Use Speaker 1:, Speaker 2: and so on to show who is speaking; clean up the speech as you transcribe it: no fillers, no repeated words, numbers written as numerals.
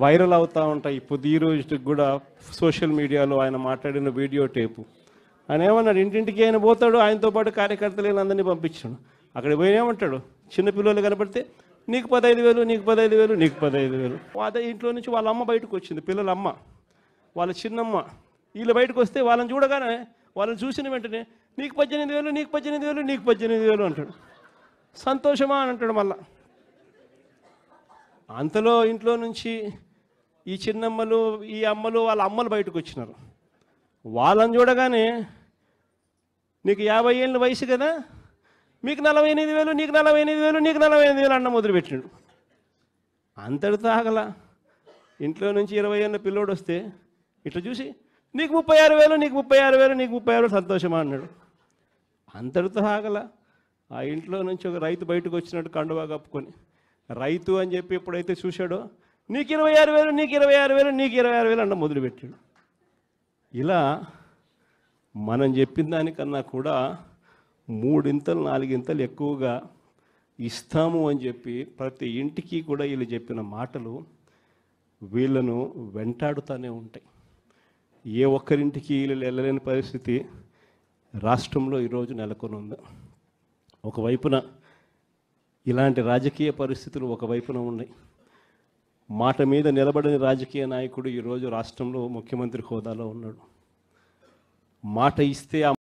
Speaker 1: Viral అవుతూ ఉంటాయి. ఇప్పుడు ఈ రోజుకి కూడా సోషల్ మీడియాలో ఆయన మాట్లాడిన వీడియో టేపు. ఆయన ఏమన్నాడు, ఇంటింటికి ఆయన పోతాడు, ఆయనతో పాటు కార్యకర్తలు అందరినీ పంపించాడు. అక్కడ పోయినేమంటాడు, చిన్నపిల్లలు కనపడితే నీకు 15,000, నీకు 15,000, నీకు 15,000. అదే ఇంట్లో నుంచి వాళ్ళ అమ్మ బయటకు వచ్చింది, పిల్లల అమ్మ, వాళ్ళ చిన్నమ్మ. వీళ్ళు బయటకు వస్తే వాళ్ళని చూడగానే, వాళ్ళని చూసిన వెంటనే నీకు 18,000, నీకు 18,000, నీకు 18,000 అంటాడు. సంతోషమా అని అంటాడు. మళ్ళా అంతలో ఇంట్లో నుంచి ఈ చిన్నమ్మలు, ఈ అమ్మలు, వాళ్ళ అమ్మలు బయటకు వచ్చినారు. వాళ్ళని చూడగానే నీకు 50 ఏళ్ళ వయసు కదా, మీకు 48,000, నీకు 48,000, నీకు 48,000 అన్న మొదలుపెట్టినాడు. అంతటితో ఆగల. ఇంట్లో నుంచి 20 ఏళ్ళ పిల్లోడు వస్తే ఇట్లా చూసి నీకు 36,000, నీకు 36,000, నీకు 36,000 సంతోషమా అన్నాడు. అంతటితో ఆగల. ఆ ఇంట్లో నుంచి ఒక రైతు బయటకు వచ్చినట్టు కండువా కప్పుకొని, రైతు అని చెప్పి ఎప్పుడైతే చూశాడో నీకు 26,000, నీకు 26,000, నీకు 26,000 అన్న మొదలుపెట్టాడు. ఇలా మనం చెప్పిన దానికన్నా కూడా 3 ఇంతలు 4 ఇంతలు ఎక్కువగా ఇస్తాము అని చెప్పి ప్రతి ఇంటికి కూడా వీళ్ళు చెప్పిన మాటలు వీళ్ళను వెంటాడుతూనే ఉంటాయి. ఏ ఒక్కరింటికి వీళ్ళు వెళ్ళలేని పరిస్థితి రాష్ట్రంలో ఈరోజు నెలకొని ఉంది. ఒకవైపున ఇలాంటి రాజకీయ పరిస్థితులు ఒకవైపున ఉన్నాయి. మాట మీద నిలబడిన రాజకీయ నాయకుడు ఈరోజు రాష్ట్రంలో ముఖ్యమంత్రి హోదాలో ఉన్నాడు. మాట ఇస్తే